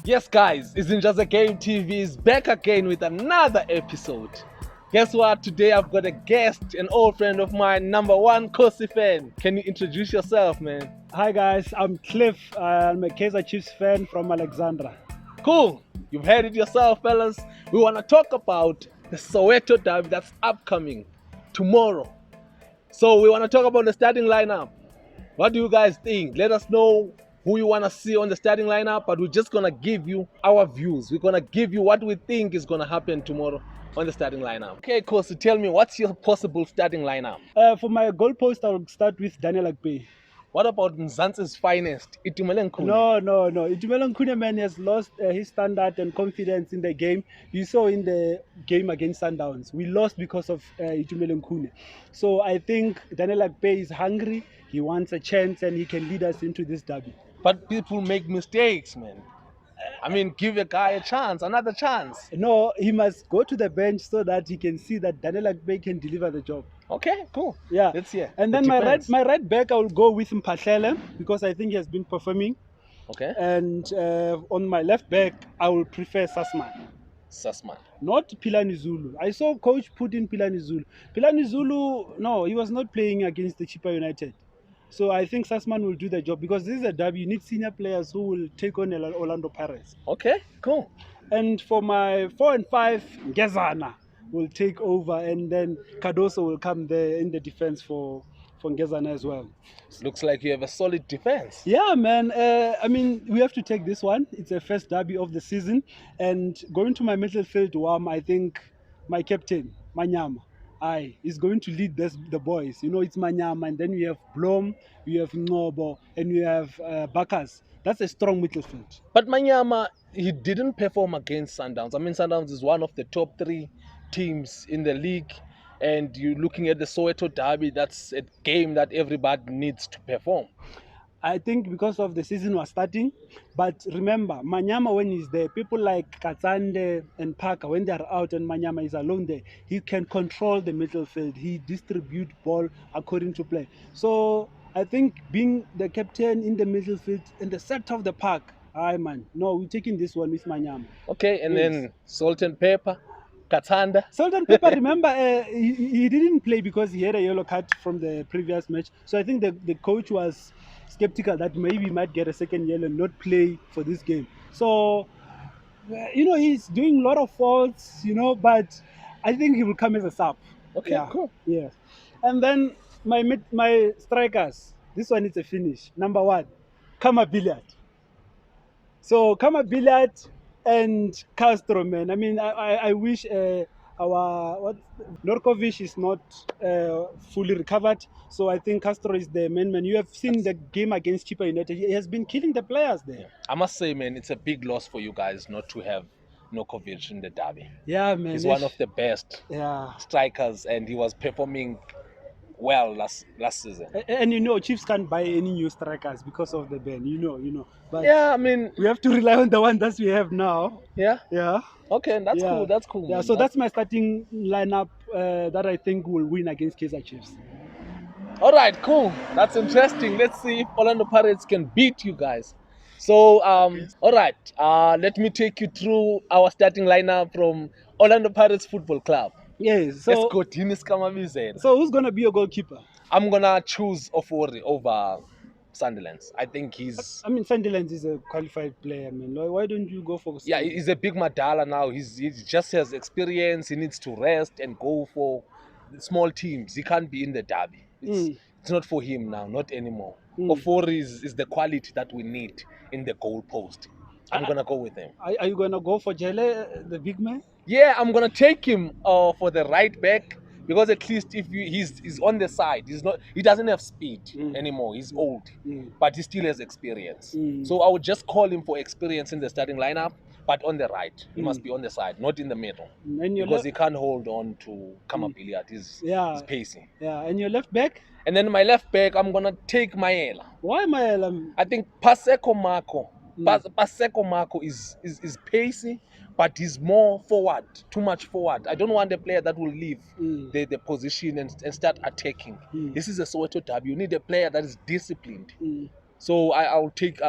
Yes, guys, Izinja's Game TV is back again with another episode. Guess what? Today I've got a guest, an old friend of mine, number one Kosi fan. Can you introduce yourself, man? Hi guys, I'm Cliff. I'm a Kaizer Chiefs fan from Alexandra. Cool. You've heard it yourself, fellas. We want to talk about the Soweto derby that's upcoming tomorrow. So we want to talk about the starting lineup. What do you guys think? Let us know who you want to see on the starting lineup, but we're just going to give you our views. We're going to give you what we think is going to happen tomorrow on the starting lineup. Okay, Kosi, tell me, what's your possible starting lineup? For my goalpost, I'll start with Daniel Akpe. What about Mzansi's finest, Itumele Nkune? No. Itumelo Nkune, man, has lost his standard and confidence in the game. You saw in the game against Sundowns, we lost because of Itumelo Nkune. So I think Daniel Akpe is hungry. He wants a chance and he can lead us into this derby. But people make mistakes, man. I mean, give a guy a chance, another chance. No, he must go to the bench so that he can see that Daniel Akpe can deliver the job. Okay, cool. Yeah. Let's hear. And the then my defense. right back, I will go with Mpahlele because I think he has been performing. Okay. And on my left back, I will prefer Sussman. not Pilani Zulu. I saw coach put in Pilani Zulu. Pilani Zulu, no, he was not playing against the Chippa United. So I think Sussman will do the job because this is a derby. You need senior players who will take on Orlando Pirates. Okay, cool. And for my 4 and 5, Ngezana will take over, and then Cardoso will come there in the defense for Ngezana as well. Looks like you have a solid defense. Yeah, man. I mean, we have to take this one. It's the first derby of the season. And going to my midfield, I think my captain, Manyama, is going to lead the boys. You know, it's Manyama, and then we have Blom, we have Nobo, and we have Bakas. That's a strong midfield. But Manyama, he didn't perform against Sundowns. I mean, Sundowns is one of the top 3 teams in the league. And you're looking at the Soweto derby, that's a game that everybody needs to perform. I think because of the season was starting. But remember, Manyama, when he's there, people like Katsande and Parker, when they're out and Manyama is alone there, he can control the midfield. He distribute ball according to play. So I think being the captain in the midfield in the center of the park, we're taking this one with Manyama. Okay, and then Salt and Pepper, Katsanda. Salt and Pepper, remember, he didn't play because he had a yellow card from the previous match. So I think the coach was skeptical that maybe he might get a second yellow and not play for this game. So, he's doing a lot of faults, but I think he will come as a sub. Okay, cool. Yeah. And then my strikers, this one is a finish. Number 1, Kama Billiard. So Kama Billiard and Castro, man. I mean, I wish Norkovic is not fully recovered. So I think Castro is the main man. You have seen the game against Chippa United. He has been killing the players there. Yeah. I must say, man, it's a big loss for you guys not to have Norkovic in the derby. Yeah, man. He's one of the best strikers, and he was performing well last season. And Chiefs can't buy any new strikers because of the ban. But yeah, I mean, we have to rely on the one that we have now. Yeah. Yeah. Okay, that's cool. That's cool. Yeah. So that's my starting lineup that I think will win against Kaizer Chiefs. All right, cool. That's interesting. Let's see if Orlando Pirates can beat you guys. So, all right. Let me take you through our starting lineup from Orlando Pirates Football Club. Yes. Let's go, Dinis Kamabizela. So who's gonna be your goalkeeper? I'm gonna choose Ofori over Sunderland. I think Sunderland is a qualified player, man. Why don't you go for? Yeah, he's a big Madala now. He just has experience. He needs to rest and go for small teams. He can't be in the derby. It's not for him now, not anymore. Ofori is the quality that we need in the goal post. I'm gonna go with him. Are you gonna go for Jele, the big man? Yeah, I'm gonna take him for the right back because at least if he's on the side, he doesn't have speed anymore. He's old, but he still has experience. So I would just call him for experience in the starting lineup, but on the right. He must be on the side, not in the middle, because he can't hold on to Kama Billiard. He's pacing. Yeah, and your left back? And then my left back, I'm gonna take Maela. Why Maela? I think Paseko Marco. Paseko Marco is pacey, but he's more forward, too much forward. I don't want a player that will leave the position and start attacking. This is a Soweto derby. You need a player that is disciplined. So I'll take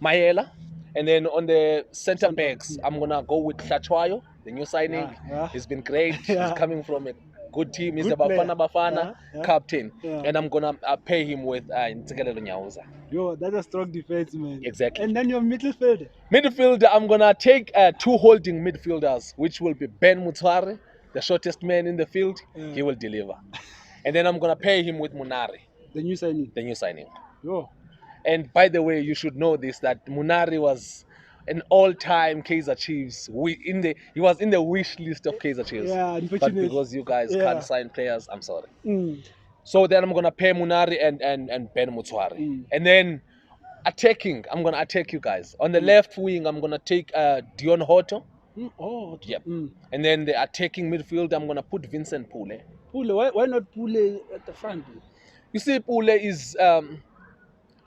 Maela. And then on the center Center. backs, I'm gonna go with Hlachwayo, the new signing. Yeah. He's been great. Yeah. He's coming from a good team. He's a Good player. Bafana Yeah. captain. Yeah. And I'm gonna pay him with Ntsikelelo Nyauza. Yo, that's a strong defense, man. Exactly. And then your midfield. Midfield, I'm gonna take two holding midfielders, which will be Ben Mutware, the shortest man in the field. Yeah. He will deliver. And then I'm gonna pay him with Munari, The new signing. the new signing. Yo. And by the way, you should know this, that Munari was an all-time Kaizer Chiefs. He was in the wish list of Kaizer Chiefs. Yeah, But unfortunately. because you guys Yeah. can't sign players, I'm sorry. Mm. So then I'm gonna pay Munari and Ben Mutware. Mm. And then attacking, I'm gonna attack you guys. On the left wing, I'm gonna take Dion Hoto. Oh, okay. Yep. And then the attacking midfield, I'm gonna put Vincent Pule. Pule, why not Pule at the front? You see, Pule is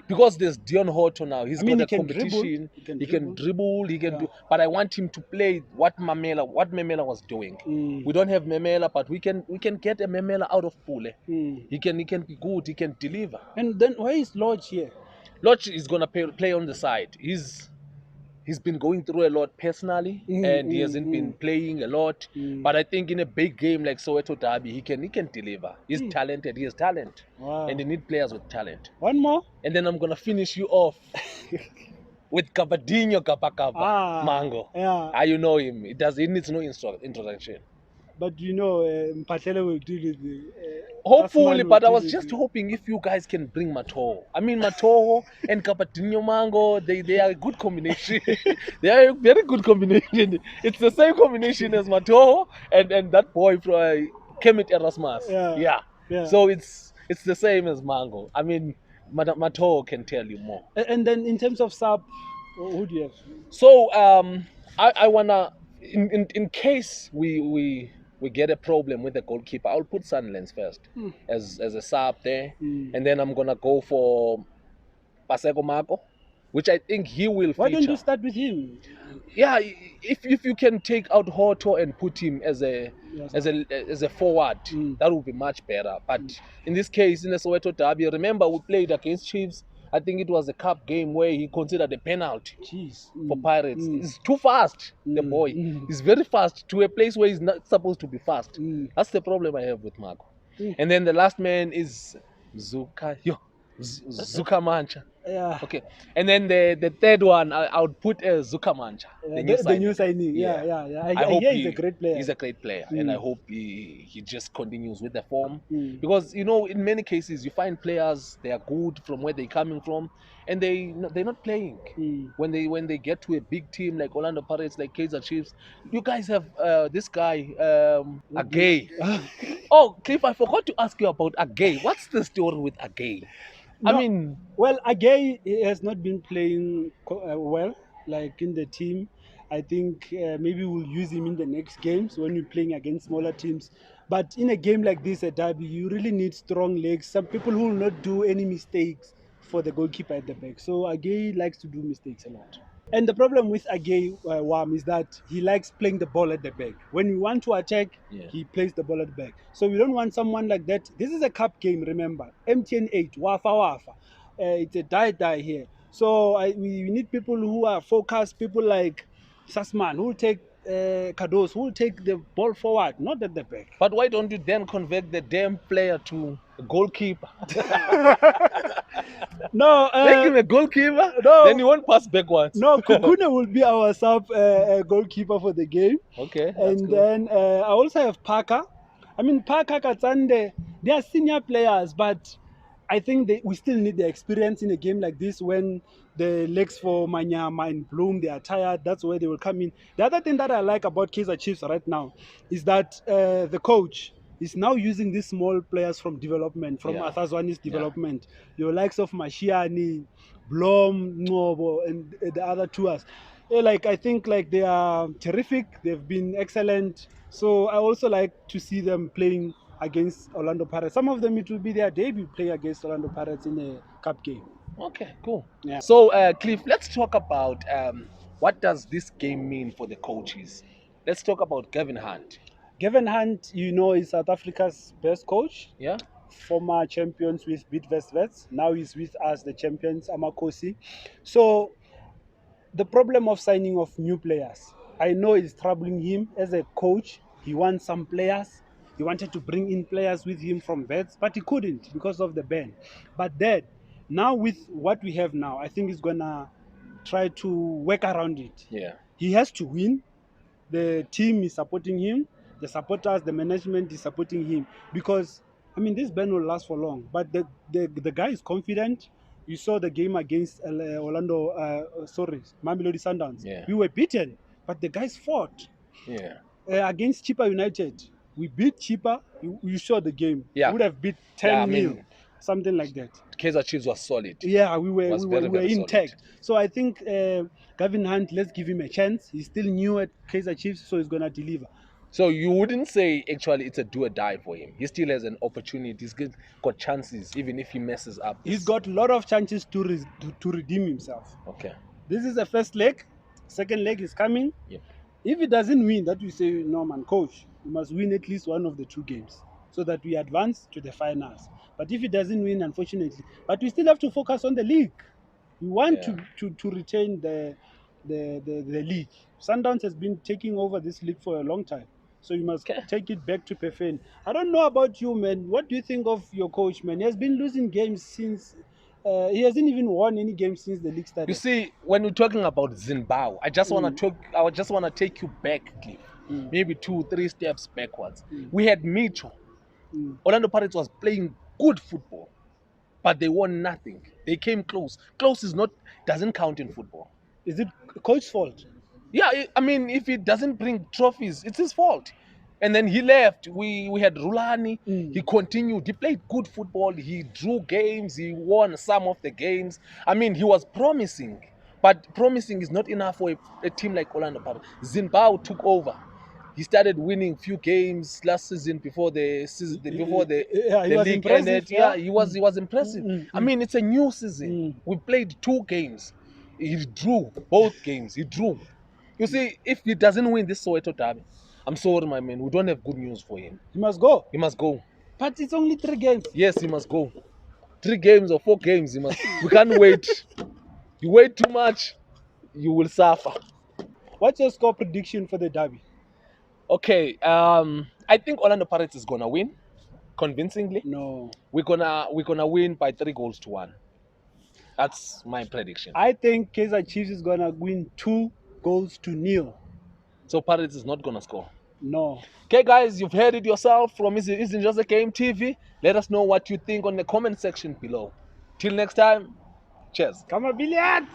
because there's Dion Hoto now. He's got a competition. He can dribble. He can do. But I want him to play what Memela was doing. We don't have Memela, but we can get a Memela out of Pule. He can be good. He can deliver. And then why is Lodge here? Lodge is gonna play on the side. He's been going through a lot personally, and he hasn't been playing a lot. But I think in a big game like Soweto Derby, he can deliver. He's talented. He has talent, and they need players with talent. One more, and then I'm gonna finish you off with Kabadinho Kapakaba Mango. Yeah. You know him. He needs no introduction. But you know, Mphahlele will deal with the. Hopefully, but I was just hoping if you guys can bring Matoho. I mean, Matoho and Kabadinho Mango, they are a good combination. They are a very good combination. It's the same combination as Matoho and that boy from Kemit Erasmus. Yeah. So it's the same as Mango. I mean, Matoho can tell you more. And then in terms of sub, who do you have? So I wanna in case we get a problem with the goalkeeper, I'll put Sunlands first as a sub there, and then I'm gonna go for Paseko Marco, which I think he will feature. Why don't you start with him? Yeah, if you can take out Hoto and put him as a forward, that would be much better. But in this case, in the Soweto Derby, remember we played against Chiefs. I think it was a cup game where he considered a penalty for Pirates. He's too fast, the boy. He's very fast to a place where he's not supposed to be fast. That's the problem I have with Marco. And then the last man is Zuka Mancha. Yeah. Okay. And then the third one, I would put Zuka Mancha, the new signing. Yeah. I hope he's a great player. He's a great player, and I hope he just continues with the form. Because in many cases you find players, they are good from where they're coming from, and they're not playing. When they get to a big team like Orlando Pirates, like Kaizer Chiefs, you guys have this guy Agay. Oh, Cliff, I forgot to ask you about Agay. What's the story with Agay? Well, Agay has not been playing well, like in the team. I think maybe we'll use him in the next games when we're playing against smaller teams. But in a game like this, a derby, you really need strong legs. Some people who will not do any mistakes for the goalkeeper at the back. So Agay likes to do mistakes a lot. And the problem with Agay Wam is that he likes playing the ball at the back. When we want to attack, he plays the ball at the back. So we don't want someone like that. This is a cup game, remember. MTN 8, Wafa. It's a die here. So we need people who are focused, people like Sasman, who will take Kados, who will take the ball forward, not at the back. But why don't you then convert the damn player to a goalkeeper? No, make him a goalkeeper. No, then you won't pass backwards. No, Kukune will be our sub goalkeeper for the game. Okay. And then I also have Parker. I mean, Parker, Katsande, they are senior players, but I think we still need the experience in a game like this when the legs for Manyama and Bloom, they are tired. That's where they will come in. The other thing that I like about Kaizer Chiefs right now is that the coach is now using these small players from development, from Athazwani's development. Your likes of Mashiani, Blom, Ngobo, and the other tours. I think they are terrific. They've been excellent. So I also like to see them playing against Orlando Pirates. Some of them, it will be their debut playing against Orlando Pirates in a cup game. Okay, cool. Yeah. So, Cliff, let's talk about what does this game mean for the coaches. Let's talk about Gavin Hunt. Gavin Hunt, is South Africa's best coach. Yeah. Former champions with Bidvest Vets. Now he's with us, the champions, Amakosi. So the problem of signing of new players. I know it's troubling him as a coach. He wants some players. He wanted to bring in players with him from vets, but he couldn't because of the ban. But then, now with what we have now, I think he's gonna try to work around it. Yeah. He has to win. The team is supporting him. The supporters, the management is supporting him because I mean this ban will last for long. But the guy is confident. You saw the game against Orlando, Mamelodi Sundowns. Yeah. We were beaten, but the guys fought Yeah. against Chipa United. We beat Chipa. You saw the game. Yeah. We would have beat Yeah, 10 I nil, mean, something like that. Kaizer Chiefs was solid. Yeah, we were Was we were, very, we were very solid. intact. So I think Gavin Hunt, let's give him a chance. He's still new at Kaizer Chiefs, so he's gonna deliver. So you wouldn't say actually it's a do or die for him. He still has an opportunity. He's got chances even if he messes up. He's got a lot of chances to redeem himself. Okay. This is the first leg. Second leg is coming. Yep. If he doesn't win, that we say, no man, coach, you must win at least one of the two games so that we advance to the finals. But if he doesn't win, unfortunately, but we still have to focus on the league. We want to retain the league. Sundowns has been taking over this league for a long time. So you must take it back to Perfein. I don't know about you, man. What do you think of your coach, man? He has been losing games since he hasn't even won any games since the league started. You see, when we're talking about Zinnbauer, I just want to take you back, Cliff. Maybe 2-3 steps backwards. We had Micho. Orlando Pirates was playing good football, but they won nothing. They came close. Close doesn't count in football. Is it coach's fault? Yeah, I mean, if he doesn't bring trophies, it's his fault. And then he left. We had Rulani. He continued. He played good football. He drew games. He won some of the games. I mean, he was promising. But promising is not enough for a team like Orlando Pirates. Zinnbauer took over. He started winning few games last season before the league ended. Yeah, he was impressive. I mean, it's a new season. We played 2 games. He drew both games. He drew. You see, if he doesn't win this Soweto derby, I'm sorry, my man. We don't have good news for him. He must go. He must go. But it's only 3 games. Yes, he must go. 3 games or 4 games. He must. We can't wait. You wait too much, you will suffer. What's your score prediction for the derby? Okay. I think Orlando Pirates is gonna win convincingly. No. We're gonna win by 3-1. That's my prediction. I think Kaizer Chiefs is gonna win 2-0. So Pirates is not gonna score. No. Okay, guys, you've heard it yourself from Izinja Game TV. Let us know what you think on the comment section below. Till next time, cheers. Come on, Billiard!